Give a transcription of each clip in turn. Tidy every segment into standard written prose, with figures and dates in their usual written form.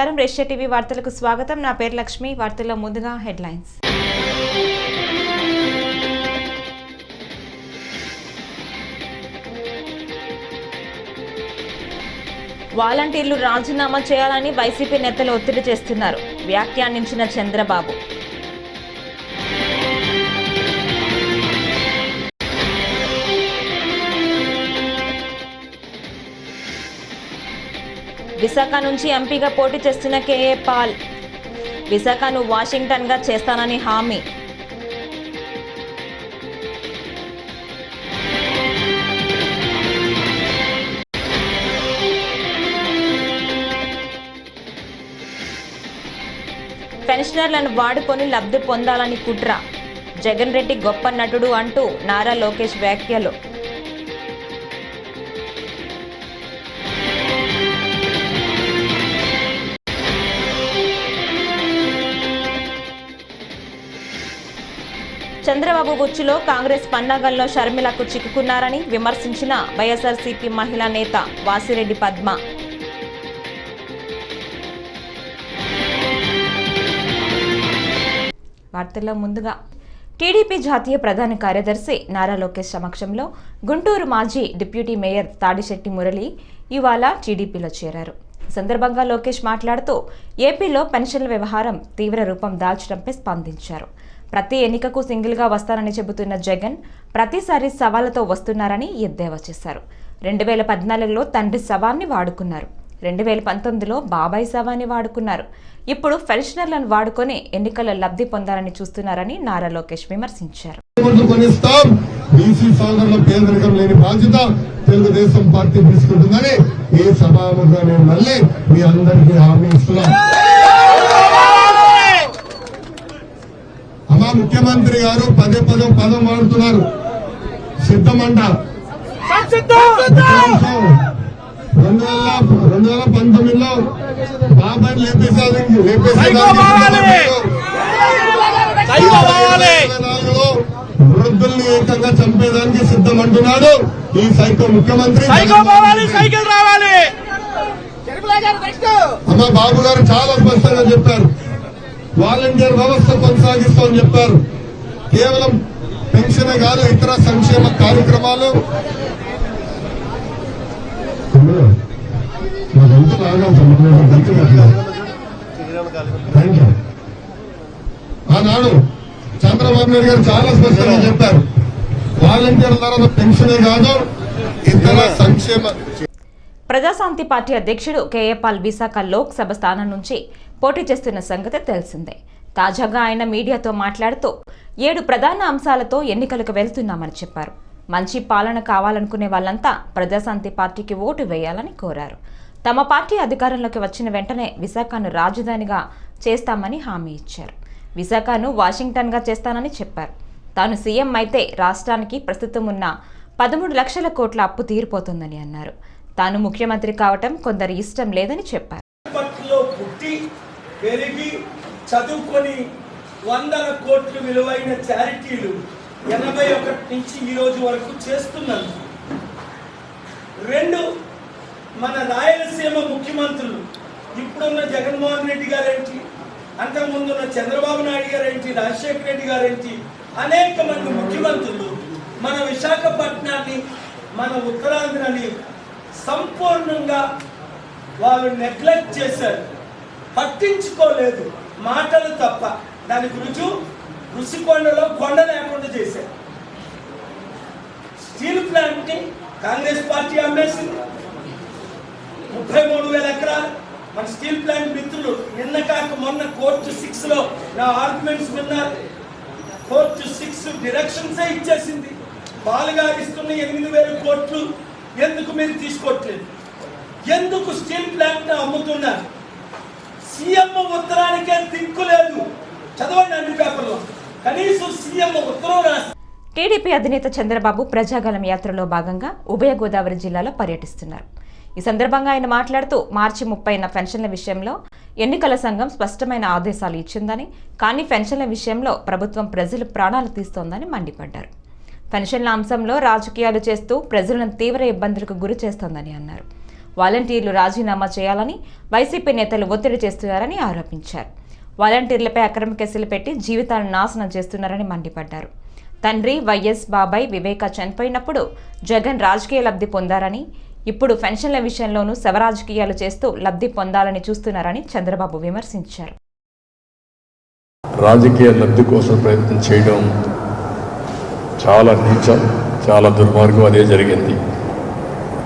నమస్కారం రేషియా టీవీ వార్తలకు స్వాగతం. నా పేరు లక్ష్మి. వార్తల్లో ముందుగా హెడ్లైన్స్. వాలంటీర్లు రాజీనామా చేయాలని వైసీపీ నేతలు ఒత్తిడి చేస్తున్నారు. వ్యాఖ్యానించిన చంద్రబాబు. విశాఖ నుంచి ఎంపీగా పోటీ చేస్తున్న కేఏ పాల్ విశాఖను వాషింగ్టన్గా చేస్తానని హామీ. పెన్షనర్లను వాడుకొని లబ్ధి పొందాలని కుట్ర. జగన్ రెడ్డి గొప్ప నటుడు అంటూ నారా లోకేష్ వ్యాఖ్యలు. చంద్రబాబు గుచ్చులో కాంగ్రెస్ పన్నాగంలో షర్మిలకు చిక్కుకున్నారని విమర్శించిన వైఎస్ఆర్సీపీ మహిళా నేత వాసిరెడ్డి పద్మ. వార్తల్లో ముందుగా టీడీపీ జాతీయ ప్రధాన కార్యదర్శి నారా లోకేష్ సమక్షంలో గుంటూరు మాజీ డిప్యూటీ మేయర్ తాడిశెట్టి మురళి ఇవాళ టీడీపీలో చేరారు. ఈ సందర్భంగా లోకేష్ మాట్లాడుతూ ఏపీలో పెన్షన్ల వ్యవహారం తీవ్ర రూపం దాల్చడంపై స్పందించారు. ప్రతి ఎన్నికకు సింగిల్గా వస్తానని చెబుతున్న జగన్ ప్రతిసారి సవాళ్లతో వస్తున్నారని ఎద్దేవా చేశారు. 2014లో తండ్రి శవాన్ని వాడుకున్నారు. 2019లో బాబాయ్ శవాన్ని వాడుకున్నారు. ఇప్పుడు పెన్షనర్లను వాడుకొని ఎన్నికల్లో లబ్ధి పొందాలని చూస్తున్నారని నారా లోకేష్ విమర్శించారు. తెలుగుదేశం పార్టీ తీసుకుంటుందని ఈ సభాముగా నేను మళ్ళీ మీ అందరికీ హామీ ఇస్తున్నాను. అమ్మా ముఖ్యమంత్రి గారు పదం వాడుతున్నారు. సిద్ధమంట 2019లో బాబాయ్ వృద్ధుల్ని ఏకంగా చంపేదానికి సిద్ధమంటున్నాడు ఈ సైకో ముఖ్యమంత్రి. అమ్మ బాబు గారు చాలా స్పష్టంగా చెప్పారు. వాలంటీర్ వ్యవస్థ కొనసాగిస్తామని చెప్పారు. కేవలం పెన్షన్ కాదు, ఇతర సంక్షేమ కార్యక్రమాలు ఆనాడు చంద్రబాబు నాయుడు గారు చాలా స్పష్టంగా చెప్పారు. వాలంటీర్ల ద్వారా పెన్షనే కాదు, ఇతర సంక్షేమ. ప్రజాశాంతి పార్టీ అధ్యక్షుడు కేఏ పాల్ విశాఖ లోక్సభ స్థానం నుంచి పోటీ చేస్తున్న సంగతి తెలిసిందే. తాజాగా ఆయన మీడియాతో మాట్లాడుతూ 7 ప్రధాన అంశాలతో ఎన్నికలకు వెళ్తున్నామని చెప్పారు. మంచి పాలన కావాలనుకునే వాళ్ళంతా ప్రజాశాంతి పార్టీకి ఓటు వేయాలని కోరారు. తమ పార్టీ అధికారంలోకి వచ్చిన వెంటనే విశాఖను రాజధానిగా చేస్తామని హామీ ఇచ్చారు. విశాఖను వాషింగ్టన్గా చేస్తానని చెప్పారు. తాను సీఎం అయితే రాష్ట్రానికి ప్రస్తుతం ఉన్న 13 లక్షల కోట్ల అప్పు తీరిపోతుందని అన్నారు. తాను ముఖ్యమంత్రి కావటం కొందరి ఇష్టం లేదని చెప్పారు. పెరిగి చదువుకొని 100 కోట్లు విలువైన చారిటీలు 81 నుంచి ఈ రోజు వరకు చేస్తున్నాను. 2 మన రాయలసీమ ముఖ్యమంత్రులు ఇప్పుడున్న జగన్మోహన్ రెడ్డి గారేంటి, అంతకుముందున్న చంద్రబాబు నాయుడు గారేంటి, రాజశేఖర రెడ్డి గారేంటి, అనేక మంది ముఖ్యమంత్రులు మన విశాఖపట్నాన్ని, మన ఉత్తరాంధ్రని సంపూర్ణంగా వాళ్ళు నెగ్లెక్ట్ చేశారు, పట్టించుకోలేదు. మాటలు తప్ప. దానికి రుషికొండలో కొండ లేకుండా చేశారు. స్టీల్ ప్లాంట్ ని కాంగ్రెస్ పార్టీ అమ్మేసింది. 33,000 ఎకరాలు మన స్టీల్ ప్లాంట్ మిత్రులు నిన్న కాక మొన్న కోర్టు 6లో నా ఆర్గ్యుమెంట్స్ విన్నారు. కోర్టు 6 డైరెక్షన్సే ఇచ్చేసింది. పాలుగారు ఇస్తున్న 8,000 కోట్లు ఎందుకు మీరు తీసుకోవట్లేదు? ఎందుకు స్టీల్ ప్లాంట్ అమ్ముతున్నారు? సీఎం ఉత్తరానికే దిక్కు లేదు. చదవండి అన్ని పేపర్లో. కనీసం సీఎం ఉత్తరం రాసి. టీడీపీ అధినేత చంద్రబాబు ప్రజాగలం యాత్రలో భాగంగా ఉభయ గోదావరి జిల్లాలో పర్యటిస్తున్నారు. ఈ సందర్భంగా ఆయన మాట్లాడుతూ మార్చి 30న పెన్షన్ల విషయంలో ఎన్నికల సంఘం స్పష్టమైన ఆదేశాలు ఇచ్చిందని, కానీ పెన్షన్ల విషయంలో ప్రభుత్వం ప్రజలు ప్రాణాలు తీస్తోందని మండిపడ్డారు. పెన్షన్ల అంశంలో రాజకీయాలు చేస్తూ ప్రజలను తీవ్ర ఇబ్బందులకు గురి చేస్తోందని అన్నారు. వాలంటీర్లు రాజీనామా చేయాలని వైసీపీ నేతలు ఒత్తిడి చేస్తున్నారని ఆరోపించారు. వాలంటీర్లపై అక్రమ కేసులు పెట్టి జీవితాలను నాశనం చేస్తున్నారని మండిపడ్డారు. తండ్రి వైఎస్ బాబాయ్ వివేక చనిపోయినప్పుడు జగన్ రాజకీయ లబ్ధి పొందారని, ఇప్పుడు పెన్షన్ల విషయంలోనూ శవరాజకీయాలు చేస్తూ లబ్ధి పొందాలని చూస్తున్నారని చంద్రబాబు విమర్శించారు. రాజకీయ లబ్ధి కోసం ప్రయత్నం చేయడం చాలా నీచం, చాలా దుర్మార్గం. అదే జరిగింది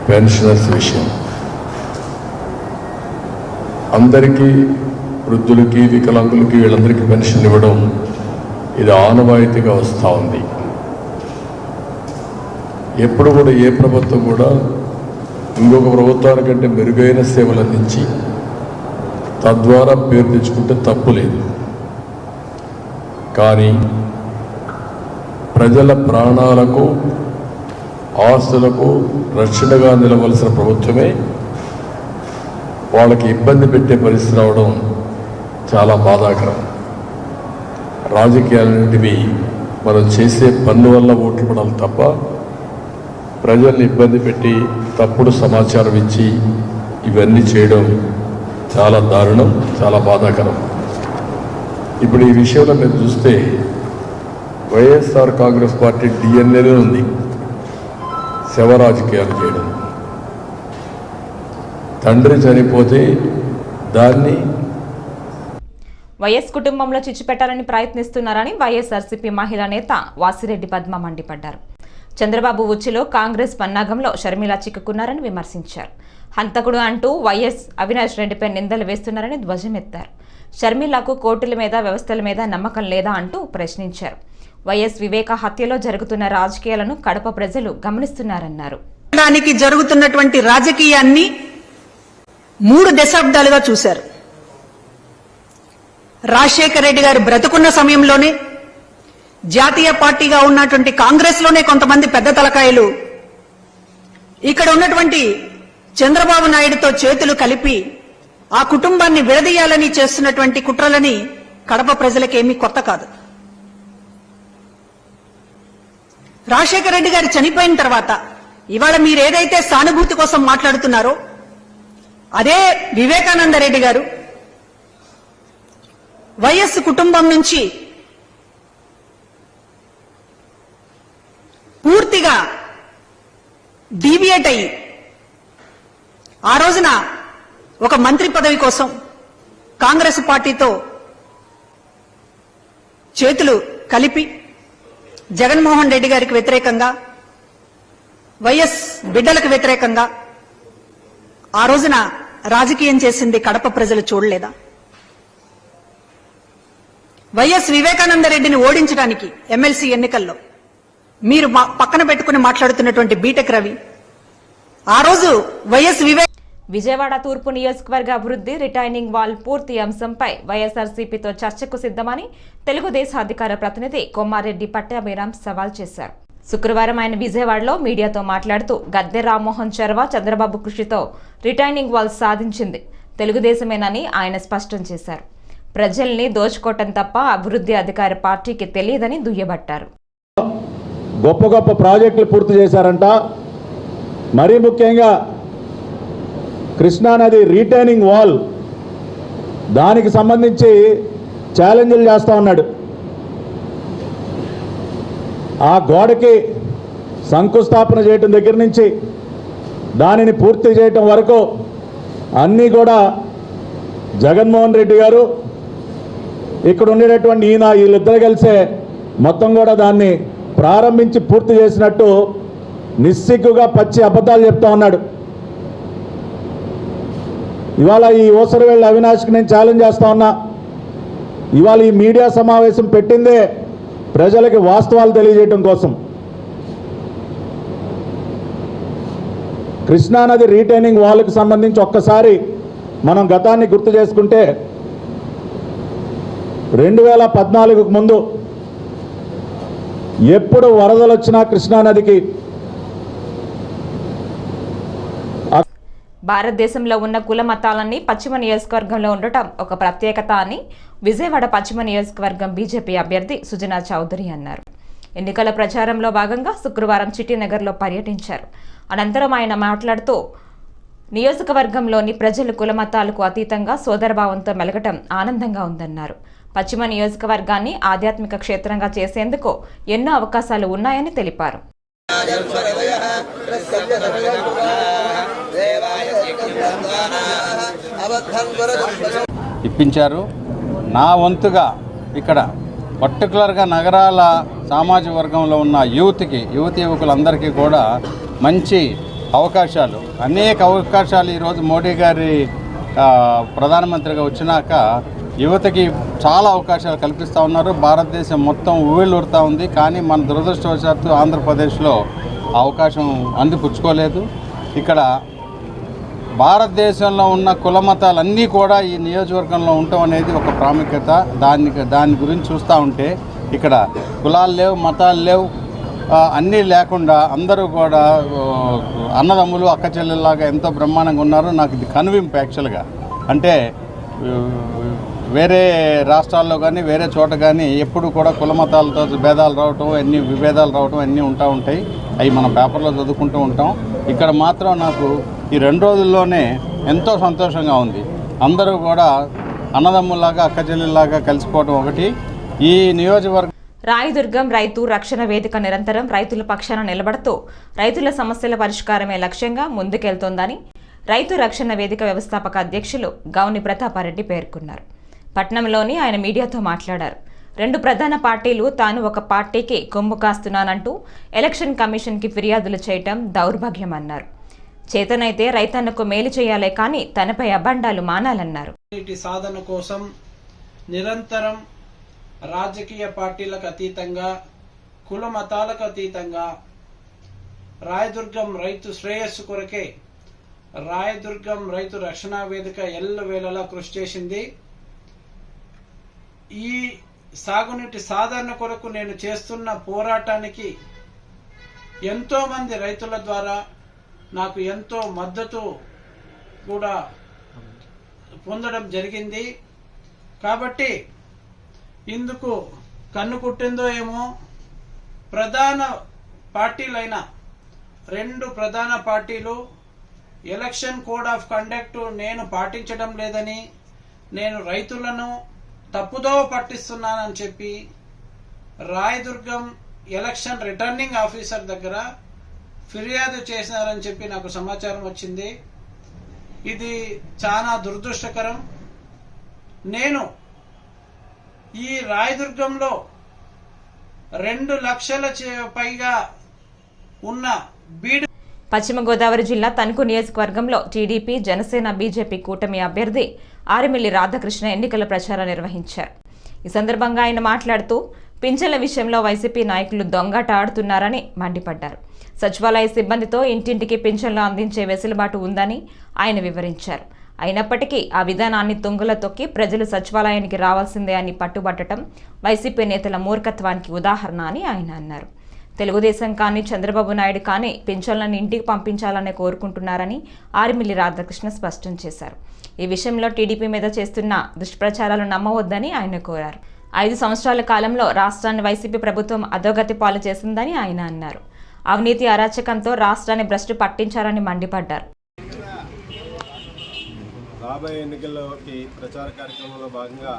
పెన్షనర్స్ విషయం. అందరికీ, వృద్ధులకి, వికలాంగులకి, వీళ్ళందరికీ పెన్షన్ ఇవ్వడం ఇది ఆనవాయితీగా వస్తూ ఉంది. ఎప్పుడు కూడా ఏ ప్రభుత్వం కూడా ఇంకొక ప్రభుత్వానికంటే మెరుగైన సేవలు అందించి తద్వారా పేరు తెచ్చుకుంటే తప్పు లేదు. కానీ ప్రజల ప్రాణాలకు, ఆస్తులకు రక్షణగా నిలవలసిన ప్రభుత్వమే వాళ్ళకి ఇబ్బంది పెట్టే పరిస్థితి రావడం చాలా బాధాకరం. రాజకీయాలన్నింటివి మనం చేసే పన్ను వల్ల ఓట్లు పడాలి తప్ప ప్రజల్ని ఇబ్బంది పెట్టి తప్పుడు సమాచారం ఇచ్చి ఇవన్నీ చేయడం చాలా దారుణం, చాలా బాధాకరం. ఇప్పుడు ఈ విషయంలో మీరు చూస్తే వైఎస్ఆర్ కాంగ్రెస్ పార్టీ డిఎన్ఏలో ఉంది శవ రాజకీయాలు చేయడం. తండ్రి చనిపోతే దాన్ని వైఎస్ కుటుంబంలో చిచ్చు పెట్టాలని ప్రయత్నిస్తున్నారని వైఎస్ఆర్సీపీ మహిళా నేత వాసిరెడ్డి పద్మ మండిపడ్డారు. చంద్రబాబు ఉచ్చులో కాంగ్రెస్ పన్నాగంలో షర్మిల చిక్కుకున్నారని విమర్శించారు. హంతకుడు అంటూ వైఎస్ అవినాష్ రెడ్డిపై నిందలు వేస్తున్నారని ధ్వజమెత్తారు. షర్మిలకు కోర్టుల మీద, వ్యవస్థల మీద నమ్మకం లేదా అంటూ ప్రశ్నించారు. వైఎస్ వివేక హత్యలో జరుగుతున్న రాజకీయాలను కడప ప్రజలు గమనిస్తున్నారన్నారు. జరుగుతున్నటువంటి రాజకీయాన్ని 3 దశాబ్దాలుగా చూశారు. రాజశేఖర రెడ్డి గారు బ్రతుకున్న సమయంలోనే జాతీయ పార్టీగా ఉన్నటువంటి కాంగ్రెస్ లోనే కొంతమంది పెద్ద తలకాయలు ఇక్కడ ఉన్నటువంటి చంద్రబాబు నాయుడుతో చేతులు కలిపి ఆ కుటుంబాన్ని విడదీయాలని చేస్తున్నటువంటి కుట్రలని కడప ప్రజలకేమీ కొత్త కాదు. రాజశేఖర రెడ్డి గారు చనిపోయిన తర్వాత ఇవాళ మీరు ఏదైతే సానుభూతి కోసం మాట్లాడుతున్నారో అదే వివేకానంద రెడ్డి గారు వైఎస్ కుటుంబం నుంచి పూర్తిగా డీవియేట్ అయ్యి ఆ రోజున ఒక మంత్రి పదవి కోసం కాంగ్రెస్ పార్టీతో చేతులు కలిపి జగన్మోహన్ రెడ్డి గారికి వ్యతిరేకంగా, వైఎస్ బిడ్డలకు వ్యతిరేకంగా ఆ రోజున రాజకీయం చేసింది కడప ప్రజలు చూడలేదా? వైఎస్ వివేకానంద రెడ్డిని ఓడించడానికి ఎమ్మెల్సీ ఎన్నికల్లో మీరు పక్కన పెట్టుకుని మాట్లాడుతున్నటువంటి బీటెక్ రవి ఆ రోజు వైఎస్ విజయవాడ తూర్పు నియోజకవర్గ అభివృద్ధి, రిటైనింగ్ వాల్ పూర్తి అంశంపై వైఎస్ఆర్సీపీతో చర్చకు సిద్ధమని తెలుగుదేశం అధికార ప్రతినిధి కొమ్మారెడ్డి పట్టాభిరామ్ సవాల్ చేశారు. శుక్రవారం ఆయన విజయవాడలో మీడియాతో మాట్లాడుతూ గద్దె రామ్మోహన్ చొరవ, చంద్రబాబు కృషితో రిటైనింగ్ వాల్ సాధించింది తెలుగుదేశమేనని ఆయన స్పష్టం చేశారు. ప్రజల్ని దోచుకోవటం తప్ప అభివృద్ధి అధికార పార్టీకి తెలియదని దుయ్యబట్టారు. గొప్ప గొప్ప ప్రాజెక్టులు పూర్తి చేశారంట. మరీ ముఖ్యంగా కృష్ణానది రీటైనింగ్ వాల్, దానికి సంబంధించి ఛాలెంజ్లు చేస్తూ ఉన్నాడు. ఆ గోడకి శంకుస్థాపన చేయటం దగ్గర నుంచి దానిని పూర్తి చేయటం వరకు అన్నీ కూడా జగన్మోహన్ రెడ్డి గారు, ఇక్కడ ఉండేటటువంటి ఈయన, వీళ్ళిద్దరు కలిసే మొత్తం కూడా దాన్ని ప్రారంభించి పూర్తి చేసినట్టు నిస్సిగ్గుగా పచ్చి అబద్ధాలు చెప్తా ఉన్నాడు. ఇవాళ ఈ ఓసరవెల్లి అవినాష్కి నేను ఛాలెంజ్ చేస్తా ఉన్నా. ఇవాళ ఈ మీడియా సమావేశం పెట్టిందే ప్రజలకి వాస్తవాలు తెలియజేయడం కోసం. కృష్ణానది రీటైనింగ్ వాల్కి సంబంధించి ఒక్కసారి మనం గతాన్ని గుర్తు చేసుకుంటే 2014కు ముందు ఎప్పుడు వరదలు వచ్చినా కృష్ణానదికి భారతదేశంలో ఉన్న కుల మతాలన్నీ పశ్చిమ నియోజకవర్గంలో ఉండటం ఒక ప్రత్యేకత అని విజయవాడ పశ్చిమ నియోజకవర్గం బీజేపీ అభ్యర్థి సుజనా చౌదరి అన్నారు. ఎన్నికల ప్రచారంలో భాగంగా శుక్రవారం చిట్టినగర్లో పర్యటించారు. అనంతరం ఆయన మాట్లాడుతూ నియోజకవర్గంలోని ప్రజలు కులమతాలకు అతీతంగా సోదరభావంతో మెలగటం ఆనందంగా ఉందన్నారు. పశ్చిమ నియోజకవర్గాన్ని ఆధ్యాత్మిక క్షేత్రంగా చేసేందుకు ఎన్నో అవకాశాలు ఉన్నాయని తెలిపారు. ఇప్పించారు. నా వంతుగా ఇక్కడ పర్టికులర్గా నగరాల సామాజిక వర్గంలో ఉన్న యువకులందరికీ కూడా మంచి అవకాశాలు, అనేక అవకాశాలు ఈరోజు మోడీ గారి ప్రధానమంత్రిగా వచ్చినాక యువతకి చాలా అవకాశాలు కల్పిస్తూ ఉన్నారు. భారతదేశం మొత్తం ఊళ్ళూరుతూ ఉంది. కానీ మన దురదృష్టవశాత్తు ఆంధ్రప్రదేశ్లో అవకాశం అందిపుచ్చుకోలేదు. ఇక్కడ భారతదేశంలో ఉన్న కుల మతాలన్నీ కూడా ఈ నియోజకవర్గంలో ఉండటం అనేది ఒక ప్రాముఖ్యత. దాని గురించి చూస్తూ ఉంటే ఇక్కడ కులాలు లేవు, మతాలు లేవు, అన్నీ లేకుండా అందరూ కూడా అన్నదమ్ములు అక్క చెల్లెల్లాగా ఎంతో బ్రహ్మాండంగా ఉన్నారు. నాకు ఇది కనువింపు యాక్చువల్గా. అంటే వేరే రాష్ట్రాల్లో కానీ వేరే చోట కానీ ఎప్పుడు కూడా కుల మతాలతో భేదాలు రావటం, అన్ని విభేదాలు రావటం అన్నీ ఉంటాయి. అవి మనం పేపర్లో చదువుకుంటూ ఉంటాం. ఇక్కడ మాత్రం నాకు ఈ 2 రోజుల్లోనే ఎంతో సంతోషంగా ఉంది. అందరూ కూడా అన్నదమ్ముల్లాగా అక్క చెల్లెల్లాగా కలిసిపోవడం ఒకటి. ఈ నియోజకవర్గం రాయదుర్గం రైతు రక్షణ వేదిక నిరంతరం రైతుల పక్షాన నిలబడుతూ రైతుల సమస్యల పరిష్కారమే లక్ష్యంగా ముందుకెళ్తోందని రైతు రక్షణ వేదిక వ్యవస్థాపక అధ్యక్షులు గౌని ప్రతాపారెడ్డి పేర్కొన్నారు. పట్నంలోని ఆయన మీడియాతో మాట్లాడారు. 2 ప్రధాన పార్టీలు తాను ఒక పార్టీకి కొమ్ము కాస్తున్నానంటూ ఎలక్షన్ కమిషన్కి ఫిర్యాదులు చేయటం దౌర్భాగ్యమన్నారు. చేతనైతే రైతన్నకు మేలు చేయాలే కానీ తనపై అబండాలు మానాలన్నారు. సాధన కోసం నిరంతరం రాజకీయ పార్టీలకు అతీతంగా, కుల మతాలకు అతీతంగా రాయదుర్గం రైతు శ్రేయస్సు కొరకే రాయదుర్గం రైతు రక్షణ వేదిక ఎల్లవేళలా కృషి చేసింది. ఈ సాగునీటి సాధన కొరకు నేను చేస్తున్న పోరాటానికి ఎంతో మంది రైతుల ద్వారా నాకు ఎంతో మద్దతు కూడా పొందడం జరిగింది. కాబట్టి ఇందుకు కన్ను కుట్టిందో ఏమో ప్రధాన పార్టీలైన 2 ప్రధాన పార్టీలు ఎలక్షన్ కోడ్ ఆఫ్ కండక్ట్ నేను పాటించడం లేదని, నేను రైతులను తప్పుదోవ పట్టిస్తున్నానని చెప్పి రాయదుర్గం ఎలక్షన్ రిటర్నింగ్ ఆఫీసర్ దగ్గర ఫిర్యాదు చేశారని చెప్పి నాకు సమాచారం వచ్చింది. ఇది చాలా దురదృష్టకరం. నేను ఈ రాయదుర్గంలో 2 లక్షల పైగా ఉన్న బీడు. పశ్చిమ గోదావరి జిల్లా తణుకు నియోజకవర్గంలో టీడీపీ, జనసేన, బీజేపీ కూటమి అభ్యర్థి ఆరిమిల్లి రాధాకృష్ణ ఎన్నికల ప్రచారం నిర్వహించారు. ఈ సందర్భంగా ఆయన మాట్లాడుతూ పింఛన్ల విషయంలో వైసీపీ నాయకులు దొంగాట ఆడుతున్నారని మండిపడ్డారు. సచివాలయ సిబ్బందితో ఇంటింటికి పింఛన్లు అందించే వెసులుబాటు ఉందని ఆయన వివరించారు. అయినప్పటికీ ఆ విధానాన్ని తుంగలో తొక్కి ప్రజలు సచివాలయానికి రావాల్సిందే అని పట్టుబట్టడం వైసీపీ నేతల మూర్ఖత్వానికి ఉదాహరణ అని ఆయన అన్నారు. తెలుగుదేశం కానీ చంద్రబాబు నాయుడు కానీ పింఛన్లను ఇంటికి పంపించాలని కోరుకుంటున్నారని ఆరిమిల్లి రాధాకృష్ణ స్పష్టం చేశారు. ఈ విషయంలో టీడీపీ మీద చేస్తున్న దుష్ప్రచారాలు నమ్మవద్దని ఆయన కోరారు. 5 సంవత్సరాల కాలంలో రాష్ట్రాన్ని వైసీపీ ప్రభుత్వం అధోగతి పాలు చేసిందని ఆయన అన్నారు. అవినీతి అరాచకంతో రాష్ట్రాన్ని భ్రష్టు పట్టించారని మండిపడ్డారు. రాబోయే ఎన్నికల్లోకి ప్రచార కార్యక్రమంలో భాగంగా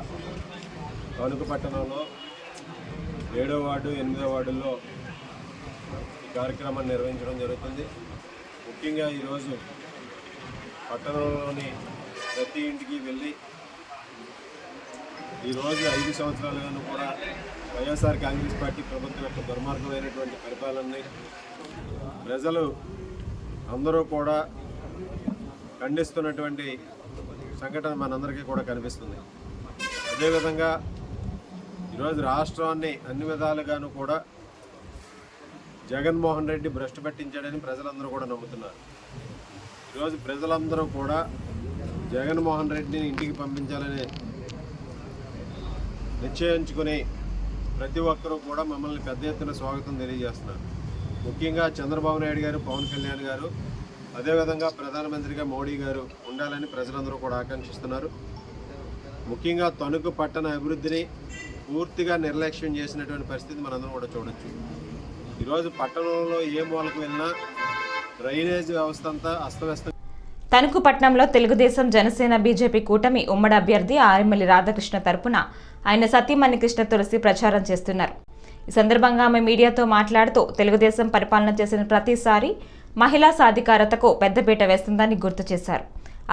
తణుకు పట్టణంలో 7వ వార్డు 8వ వార్డుల్లో ఈ కార్యక్రమాన్ని నిర్వహించడం జరుగుతుంది. ముఖ్యంగా ఈరోజు పట్టణంలోని ప్రతి ఇంటికి వెళ్ళి ఈరోజు 5 సంవత్సరాలుగాను కూడా వైఎస్ఆర్ కాంగ్రెస్ పార్టీ ప్రభుత్వం యొక్క దుర్మార్గమైనటువంటి పరిపాలనని ప్రజలు అందరూ కూడా ఖండిస్తున్నటువంటి సంఘటన మనందరికీ కూడా కనిపిస్తుంది. అదేవిధంగా ఈరోజు రాష్ట్రాన్ని అన్ని విధాలుగాను కూడా జగన్మోహన్ రెడ్డి భ్రష్టు పట్టించాడని ప్రజలందరూ కూడా నమ్ముతున్నారు. ఈరోజు ప్రజలందరూ కూడా జగన్మోహన్ రెడ్డిని ఇంటికి పంపించాలని నిశ్చయించుకుని ప్రతి ఒక్కరూ కూడా మమ్మల్ని పెద్ద ఎత్తున స్వాగతం తెలియజేస్తున్నారు. ముఖ్యంగా చంద్రబాబు నాయుడు గారు, పవన్ కళ్యాణ్ గారు, అదేవిధంగా ప్రధానమంత్రిగా మోడీ గారు ఉండాలని ప్రజలందరూ కూడా ఆకాంక్షిస్తున్నారు. ముఖ్యంగా తణుకు పట్టణ అభివృద్ధిని పూర్తిగా నిర్లక్ష్యం చేసినటువంటి పరిస్థితి మనందరం కూడా చూడొచ్చు. ఈరోజు పట్టణంలో ఏ మూలకు వెళ్ళినా డ్రైనేజ్ వ్యవస్థ అంతా అస్తవ్యస్తం. తణుకు పట్టణంలో తెలుగుదేశం జనసేన బీజేపీ కూటమి ఉమ్మడి అభ్యర్థి ఆరిమిల్లి రాధాకృష్ణ తరపున ఆయన సతీమణి కృష్ణ తులసి ప్రచారం చేస్తున్నారు. ఈ సందర్భంగా ఆమె మీడియాతో మాట్లాడుతూ తెలుగుదేశం పరిపాలన చేసిన ప్రతిసారి మహిళా సాధికారతకు పెద్దపీట వేస్తుందని గుర్తు చేశారు.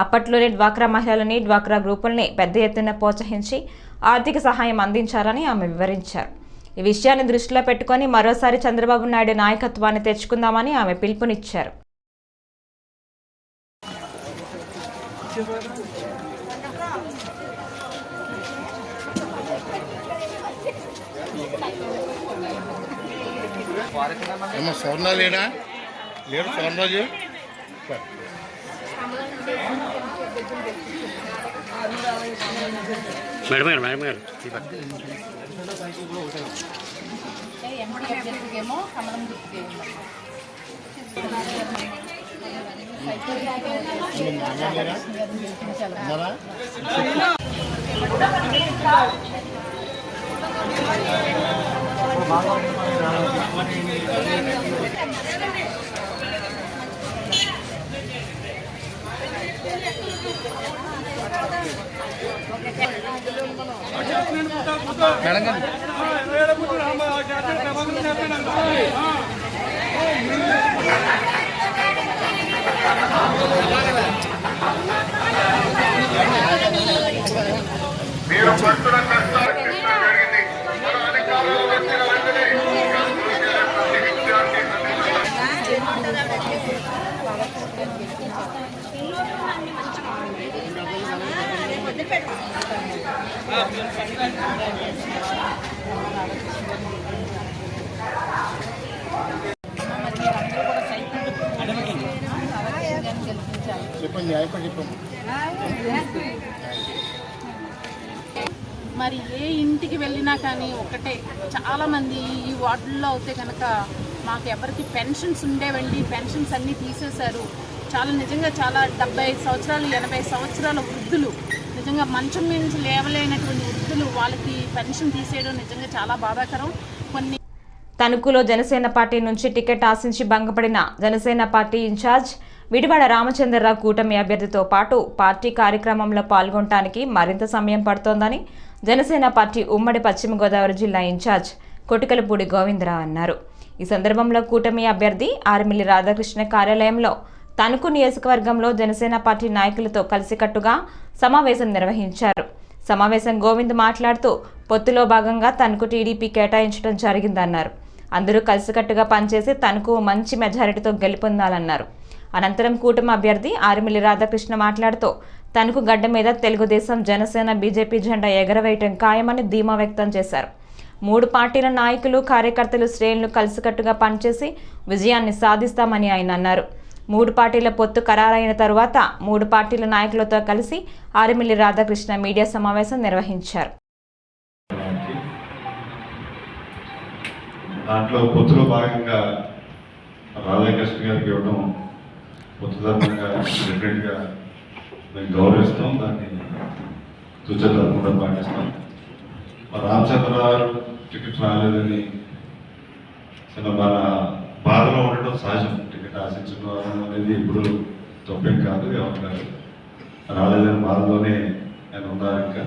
అప్పట్లోనే డ్వాక్రా మహిళలని, డ్వాక్రా గ్రూపుల్ని పెద్ద ఎత్తున ప్రోత్సహించి ఆర్థిక సహాయం అందించారని ఆమె వివరించారు. ఈ విషయాన్ని దృష్టిలో పెట్టుకుని మరోసారి చంద్రబాబు నాయుడు నాయకత్వాన్ని తెచ్చుకుందామని ఆమె పిలుపునిచ్చారు. స్వర్ణ లేడా లేడు స్వర్ణరాజు మేడం గారు మేడం గారు మేడం గారు మీరు పడుతున్న కష్టాలు జరిగింది. మన అధికారులు వచ్చిన వెంటనే చెప్పండి అయిపోయి చెప్పండి. మరి ఏ ఇంటికి వెళ్ళినా కానీ ఒకటే, చాలామంది ఈ వార్డుల్లో అయితే కనుక మాకు ఎవరికి పెన్షన్స్ ఉండేవండి, పెన్షన్స్ అన్నీ తీసేశారు. నిజంగా చాలా 70 సంవత్సరాలు 80 సంవత్సరాల వృద్ధులు, నిజంగా మంచం నుంచి లేవలేనటువంటి వృద్ధులు, వాళ్ళకి పెన్షన్ తీసేయడం నిజంగా చాలా బాధాకరం. కొన్ని తణుకులో జనసేన పార్టీ నుంచి టికెట్ ఆశించి భంగపడిన జనసేన పార్టీ ఇన్ఛార్జ్ విడివాడ రామచంద్రరావు కూటమి అభ్యర్థితో పాటు పార్టీ కార్యక్రమంలో పాల్గొనడానికి మరింత సమయం పడుతోందని జనసేన పార్టీ ఉమ్మడి పశ్చిమ గోదావరి జిల్లా ఇన్ఛార్జ్ కొటికలపూడి గోవిందరావు అన్నారు. ఈ సందర్భంలో కూటమి అభ్యర్థి ఆరిమిల్లి రాధాకృష్ణ కార్యాలయంలో తణుకు నియోజకవర్గంలో జనసేన పార్టీ నాయకులతో కలిసికట్టుగా సమావేశం నిర్వహించారు. సమావేశం గోవింద్ మాట్లాడుతూ పొత్తులో భాగంగా తణుకు టీడీపీ కేటాయించడం జరిగిందన్నారు. అందరూ కలిసికట్టుగా పనిచేసి తణుకు మంచి మెజారిటీతో గెలుపొందాలన్నారు. అనంతరం కూటమి అభ్యర్థి ఆరిమిల్లి రాధాకృష్ణ మాట్లాడుతూ తణుకు గడ్డ మీద తెలుగుదేశం జనసేన బీజేపీ జెండా ఎగరవేయటం ఖాయమని ధీమా వ్యక్తం చేశారు. 3 పార్టీల నాయకులు, కార్యకర్తలు, శ్రేణులు కలిసికట్టుగా పనిచేసి విజయాన్ని సాధిస్తామని ఆయన అన్నారు. 3 పార్టీల పొత్తు ఖరారైన తరువాత 3 పార్టీల నాయకులతో కలిసి ఆరిమిల్లి రాధాకృష్ణ మీడియా సమావేశం నిర్వహించారు. దాంట్లో పొత్తులో భాగంగా రాధాకృష్ణ గారికి ఇవ్వడం పొత్తుధర్మంగా డిఫరెంట్గా మేము గౌరవిస్తాం, దాన్ని తుచ్చధర్మంగా పాటిస్తాం. రామచంద్రరావు టికెట్ రాలేదని మన బాధలో ఉండటం సహజం. టికెట్ ఆశించడం అనేది ఇప్పుడు తప్పేం కాదు, ఎవరు కాదు. రాలేదని బాధలోనే నేను ఉన్నారు. ఇంకా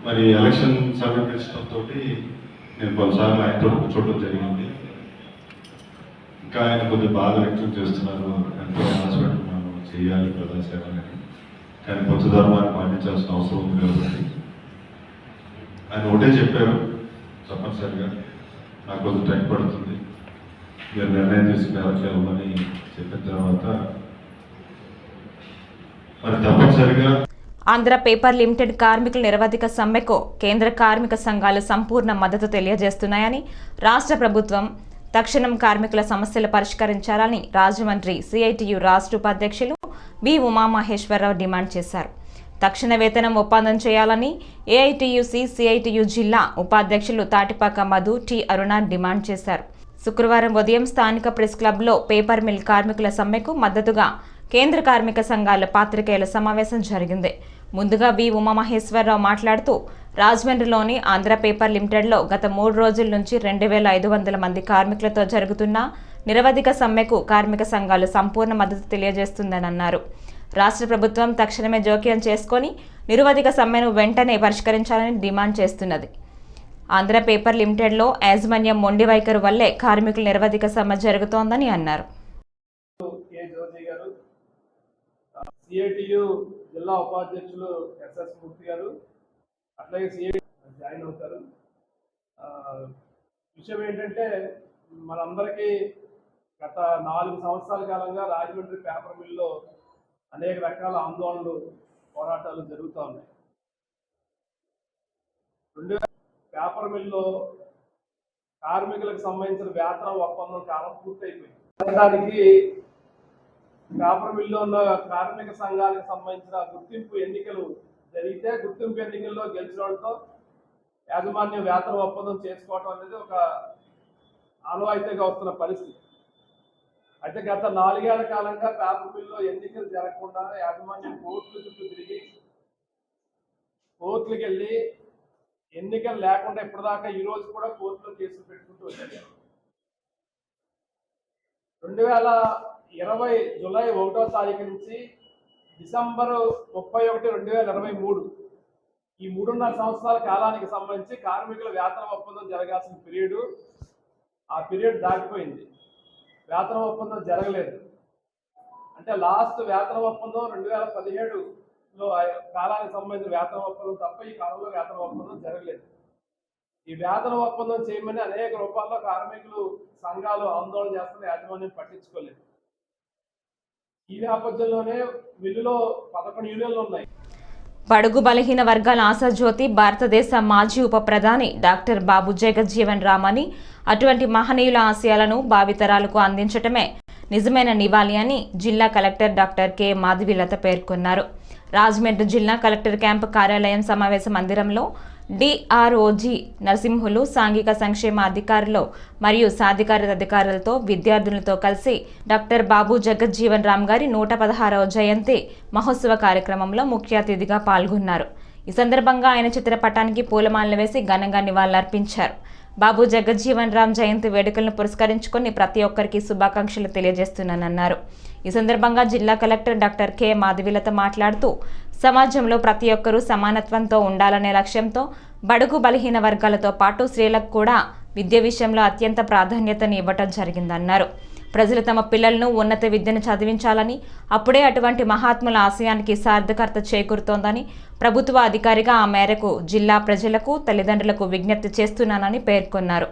మరి ఎలక్షన్ సమీపించడంతో నేను కొన్నిసార్లు ఆయనతో కూర్చోవడం జరిగింది. ఇంకా ఆయన కొద్ది బాధ వ్యక్తం చేస్తున్నారు, ఎంతో ఆశపెట్టుకున్నాను చేయాలి ప్రజాసేవని, కానీ పొత్తు ధర్మాన్ని పాటించాల్సిన అవసరం ఉంది కాబట్టి ఆయన ఒకటే చెప్పారు, తప్పనిసరిగా నాకు కొద్ది టైం పడుతుంది, మీరు నిర్ణయం తీసుకుని వెళ్ళమని చెప్పిన తర్వాత మరి తప్పనిసరిగా ఆంధ్ర పేపర్ లిమిటెడ్ కార్మికుల నిరవధిక సమ్మెకు కేంద్ర కార్మిక సంఘాలు సంపూర్ణ మద్దతు తెలియజేస్తున్నాయని, రాష్ట్ర ప్రభుత్వం తక్షణం కార్మికుల సమస్యలు పరిష్కరించాలని రాజమండ్రి సిఐటియు రాష్ట్ర ఉపాధ్యక్షులు బి ఉమామహేశ్వరరావు డిమాండ్ చేశారు. తక్షణ వేతనం ఒప్పందం చేయాలని ఏఐటియుసి సిఐటియు జిల్లా ఉపాధ్యక్షులు తాటిపాక మధు టి అరుణ డిమాండ్ చేశారు. శుక్రవారం ఉదయం స్థానిక ప్రెస్ క్లబ్లో పేపర్ మిల్ కార్మికుల సమ్మెకు మద్దతుగా కేంద్ర కార్మిక సంఘాల పాత్రికేయుల సమావేశం జరిగింది. ముందుగా వి ఉమామహేశ్వరరావు మాట్లాడుతూ రాజమండ్రిలోని ఆంధ్ర పేపర్ లిమిటెడ్లో గత 3 రోజుల నుంచి 2500 మంది కార్మికులతో జరుగుతున్న నిరవధిక సమ్మెకు కార్మిక సంఘాలు సంపూర్ణ మద్దతు తెలియజేస్తుందని అన్నారు. రాష్ట్ర ప్రభుత్వం తక్షణమే జోక్యం చేసుకొని నిరవధిక సమ్మెను వెంటనే పరిష్కరించాలని డిమాండ్ చేస్తున్నది. ఆంధ్ర పేపర్ లిమిటెడ్లో యాజమాన్యం మొండి వైఖరి వల్లే కార్మికుల నిరవధిక సమ్మె జరుగుతోందని అన్నారు. సిఐటియు జిల్లా ఉపాధ్యక్షులు ఎస్ఎస్ మూర్తి గారు అట్లాగే సిఐటి జాయిన్ అవుతారు. విషయం ఏంటంటే మనందరికీ గత 4 సంవత్సరాల కాలంగా రాజమండ్రి పేపర్ మిల్లో అనేక రకాల ఆందోళనలు పోరాటాలు జరుగుతూ ఉన్నాయి. పేపర్ మిల్లో కార్మికులకు సంబంధించిన వేతన ఒప్పందం కాలం పూర్తయిపోయింది. దానికి పేపర్ మిల్లో ఉన్న కార్మిక సంఘాలకు సంబంధించిన గుర్తింపు ఎన్నికలు జరిగితే గుర్తింపు ఎన్నికల్లో గెలిచిన వాళ్ళతో యాజమాన్యం వేతన ఒప్పందం చేసుకోవడం అనేది ఒక ఆనవాయితీగా వస్తున్న పరిస్థితి. అయితే గత 4 ఏళ్ల కాలంగా పేపర్ మిల్లో ఎన్నికలు జరగకుండా యాజమాన్యం కోర్టుల చుట్టూ తిరిగి కోర్టులకు వెళ్ళి ఎన్నికలు లేకుండా ఇప్పటిదాకా ఈ రోజు కూడా కోర్టులో కేసులు పెట్టుకుంటూ వచ్చారు. 2020 జూలై 1వ తారీఖు నుంచి డిసెంబర్ 31, 2023 ఈ 3.5 సంవత్సరాల కాలానికి సంబంధించి కార్మికుల వేతన ఒప్పందం జరగాల్సిన పీరియడ్ ఆ పీరియడ్ దాటిపోయింది. వేతన ఒప్పందం జరగలేదు. అంటే లాస్ట్ వేతన ఒప్పందం 2017లో కాలానికి సంబంధించిన వేతన ఒప్పందం తప్ప ఈ కాలంలో వేతన ఒప్పందం జరగలేదు. ఈ వేతన ఒప్పందం చేయమని అనేక రూపాల్లో కార్మికులు సంఘాలు ఆందోళన చేస్తున్న యాజమాన్యం పట్టించుకోలేదు. ఈ నేపథ్యంలోనే మిల్లులో 11 యూనియన్లు ఉన్నాయి. బడుగు బలహీన వర్గాల ఆశాజ్యోతి భారతదేశ మాజీ ఉప ప్రధాని డాక్టర్ బాబు జగజ్జీవన్ రామ్ అని, అటువంటి మహనీయుల ఆశయాలను భావితరాలకు అందించటమే నిజమైన నివాళి అని జిల్లా కలెక్టర్ డాక్టర్ కె మాధవీలత పేర్కొన్నారు. రాజమండ్రి జిల్లా కలెక్టర్ క్యాంపు కార్యాలయం సమావేశ మందిరంలో డిఆర్ఓజీ నరసింహులు, సాంఘిక సంక్షేమ అధికారులు మరియు సాధికారత అధికారులతో విద్యార్థులతో కలిసి డాక్టర్ బాబు జగజ్జీవన్ రామ్ గారి 116వ జయంతి మహోత్సవ కార్యక్రమంలో ముఖ్య అతిథిగా పాల్గొన్నారు. ఈ సందర్భంగా ఆయన చిత్రపటానికి పూలమాలలు వేసి ఘనంగా నివాళులర్పించారు. బాబు జగజ్జీవన్ రామ్ జయంతి వేడుకలను పురస్కరించుకొని ప్రతి ఒక్కరికి శుభాకాంక్షలు తెలియజేస్తున్నానన్నారు. ఈ సందర్భంగా జిల్లా కలెక్టర్ డాక్టర్ కె మాధవీలత మాట్లాడుతూ సమాజంలో ప్రతి ఒక్కరూ సమానత్వంతో ఉండాలనే లక్ష్యంతో బడుగు బలహీన వర్గాలతో పాటు స్త్రీలకు కూడా విద్య విషయంలో అత్యంత ప్రాధాన్యతను ఇవ్వటం జరిగిందన్నారు. ప్రజలు తమ పిల్లలను ఉన్నత విద్యను చదివించాలని, అప్పుడే అటువంటి మహాత్ముల ఆశయానికి సార్థకత చేకూరుతోందని ప్రభుత్వ అధికారిగా ఆ మేరకు జిల్లా ప్రజలకు, తల్లిదండ్రులకు విజ్ఞప్తి చేస్తున్నానని పేర్కొన్నారు.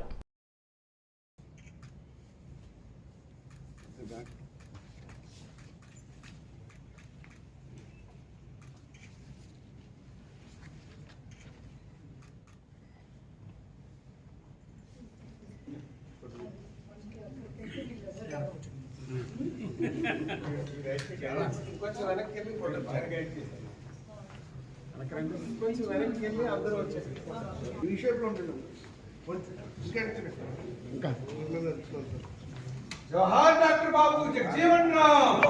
కొంచెం వెనక్కి వెళ్ళి అందరూ వచ్చేసి ఈ షేప్లో ఉంటుంది. జోహార్ డాక్టర్ బాబు జగజీవన్ రామ్,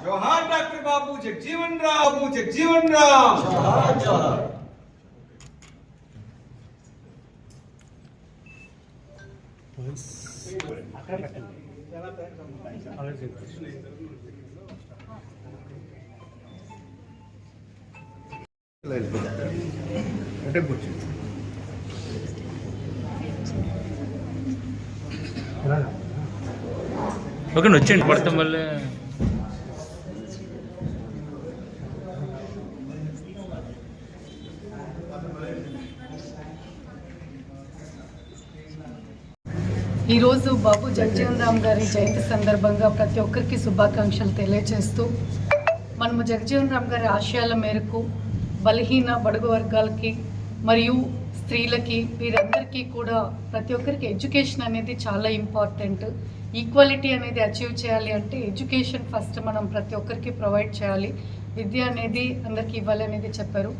జోహార్ డాక్టర్ బాబు జగజీవన్ రామ్, జగజీవన్ రామ్. అంటే కూర్చోండి. ఓకే వచ్చేయండి పడతాం వల్ల ఈరోజు బాబు జగజీవన్ రామ్ గారి జయంతి సందర్భంగా ప్రతి ఒక్కరికి శుభాకాంక్షలు తెలియజేస్తూ మనము జగజీవన్ రామ్ గారి ఆశయాల మేరకు బలహీన బడుగు వర్గాలకి మరియు స్త్రీలకి వీరందరికీ కూడా ప్రతి ఒక్కరికి ఎడ్యుకేషన్ అనేది చాలా ఇంపార్టెంట్. ఈక్వాలిటీ అనేది అచీవ్ చేయాలి అంటే ఎడ్యుకేషన్ ఫస్ట్ మనం ప్రతి ఒక్కరికి ప్రొవైడ్ చేయాలి, విద్య అనేది అందరికీ ఇవ్వాలి అనేది చెప్పారు.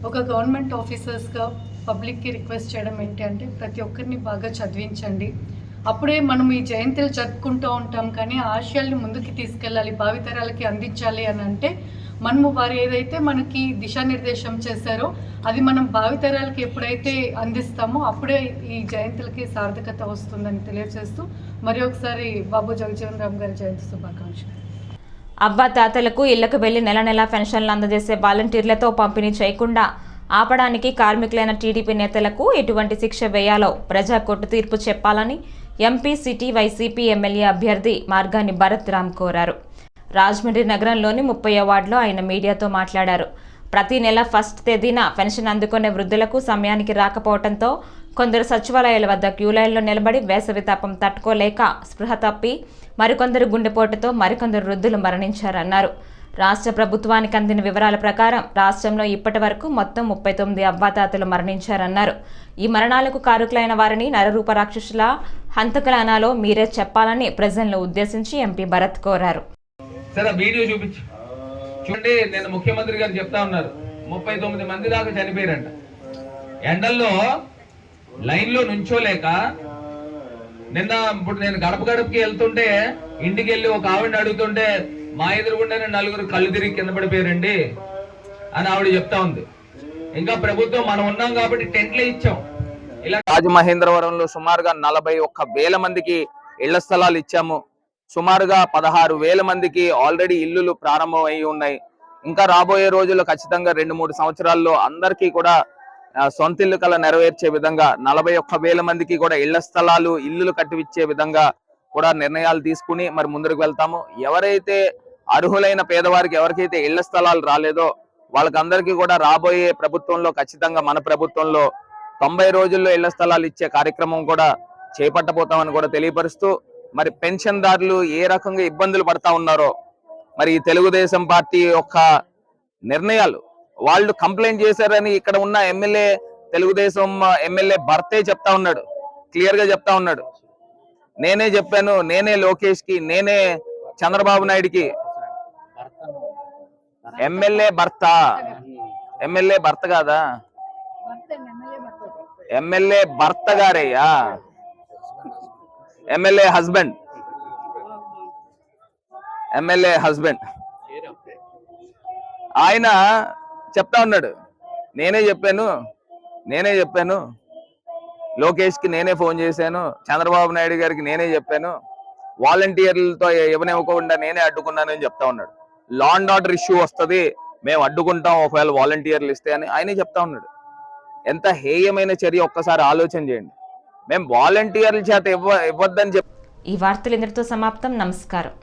ఒక గవర్నమెంట్ ఆఫీసర్స్గా పబ్లిక్కి రిక్వెస్ట్ చేయడం ఏంటి అంటే ప్రతి ఒక్కరిని బాగా చదివించండి. అప్పుడే మనం ఈ జయంతులు జరుపుకుంటూ ఉంటాం, కానీ ఆశయాల్ని ముందుకు తీసుకెళ్ళాలి, భావితరాలకి అందించాలి అని అంటే మనము వారు ఏదైతే మనకి దిశానిర్దేశం చేశారో అది మనం భావితరాలకి ఎప్పుడైతే అందిస్తామో అప్పుడే ఈ జయంతులకి సార్థకత వస్తుందని తెలియజేస్తూ మరి ఒకసారి బాబు జగజీవన్ రామ్ గారి జయంతి శుభాకాంక్షలు. అవ్వ తాతలకు ఇళ్లకు వెళ్లి నెల నెలా పెన్షన్లు అందజేసే వాలంటీర్లతో పంపిణీ చేయకుండా ఆపడానికి కార్మికులైన టీడీపీ నేతలకు ఎటువంటి శిక్ష వేయాలో ప్రజా కోర్టు తీర్పు చెప్పాలని ఎంపీ సిటీ వైసీపీ ఎమ్మెల్యే అభ్యర్థి మార్గాని భరత్ రామ్ కోరారు. రాజమండ్రి నగరంలోని 30వ వార్డులో ఆయన మీడియాతో మాట్లాడారు. ప్రతి నెల ఫస్ట్ తేదీన పెన్షన్ అందుకునే వృద్ధులకు సమయానికి రాకపోవడంతో కొందరు సచివాలయాల వద్ద క్యూలైన్లో నిలబడి వేసవి తాపం తట్టుకోలేక స్పృహ తప్పి మరికొందరు గుండెపోటుతో మరికొందరు వృద్ధులు మరణించారన్నారు. రాష్ట్ర ప్రభుత్వానికి అందిన వివరాల ప్రకారం రాష్ట్రంలో ఇప్పటి వరకు మొత్తం 39 అవ్వాతాతలు మరణించారన్నారు. ఈ మరణాలకు కారకులైన వారిని నరరూప రాక్షసుల హంతకుల అనాలో మీరే చెప్పాలని ప్రజలను ఉద్దేశించి ఎంపీ భరత్ కోరారు. సరే వీడియో చూపించు. చూడండి, నేను ముఖ్యమంత్రి గారు చెప్తా ఉన్నారు 39 మంది దాకా చనిపోయారంట. ఎండల్లో లైన్లో నుంచోలేక నిన్న ఇప్పుడు నేను గడప గడపకి వెళ్తుంటే ఇంటికి వెళ్ళి ఒక ఆవిడని అడుగుతుంటే మా ఎదురుగుండానే 4 కళ్ళు తిరిగి కింద పడిపోయారండి అని ఆవిడ చెప్తా ఉంది. ఇంకా ప్రభుత్వం మనం ఉన్నాం కాబట్టి టెంట్లే ఇచ్చాం. ఇలా రాజమహేంద్రవరంలో సుమారుగా 41,000 మందికి ఇళ్ల స్థలాలు ఇచ్చాము. సుమారుగా 16,000 మందికి ఆల్రెడీ ఇల్లులు ప్రారంభం అయి ఉన్నాయి. ఇంకా రాబోయే రోజుల్లో ఖచ్చితంగా 2-3 సంవత్సరాల్లో అందరికీ కూడా సొంత ఇల్లు కల నెరవేర్చే విధంగా 41,000 మందికి కూడా ఇళ్ల స్థలాలు ఇల్లులు కట్టివిచ్చే విధంగా కూడా నిర్ణయాలు తీసుకుని మరి ముందుకు వెళ్తాము. ఎవరైతే అర్హులైన పేదవారికి ఎవరికైతే ఇళ్ల స్థలాలు రాలేదో వాళ్ళకందరికీ కూడా రాబోయే ప్రభుత్వంలో ఖచ్చితంగా మన ప్రభుత్వంలో 90 రోజుల్లో ఇళ్ల స్థలాలు ఇచ్చే కార్యక్రమం కూడా చేపట్టబోతామని కూడా తెలియపరుస్తూ మరి పెన్షన్దారులు ఏ రకంగా ఇబ్బందులు పడతా ఉన్నారో మరి ఈ తెలుగుదేశం పార్టీ యొక్క నిర్ణయాలు వాళ్ళు కంప్లైంట్ చేశారని ఇక్కడ ఉన్న ఎమ్మెల్యే తెలుగుదేశం ఎమ్మెల్యే భర్తే చెప్తా ఉన్నాడు, క్లియర్ గా చెప్తా ఉన్నాడు. నేనే చెప్పాను, నేనే లోకేష్ కి, నేనే చంద్రబాబు నాయుడికి. ఎమ్మెల్యే భర్త కాదా, ఎమ్మెల్యే భర్త గారయ్యా, ఎమ్మెల్యే హస్బెండ్ ఆయన చెప్తా ఉన్నాడు. నేనే చెప్పాను లోకేష్ కి నేనే ఫోన్ చేశాను, చంద్రబాబు నాయుడు గారికి నేనే చెప్పాను, వాలంటీర్లతో ఇవ్వనివ్వకుండా నేనే అడ్డుకున్నాను అని చెప్తా ఉన్నాడు. లా అండ్ ఆర్డర్ ఇష్యూ వస్తుంది, మేము అడ్డుకుంటాం ఒకవేళ వాలంటీర్లు ఇస్తే అని ఆయనే చెప్తా ఉన్నాడు. ఎంత హేయమైన చర్య ఒక్కసారి ఆలోచన చేయండి. మేము వాలంటీర్ల చేత ఇవ్వద్దని చెప్పి. ఈ వార్తలు ఇంతటితో సమాప్తం. నమస్కారం.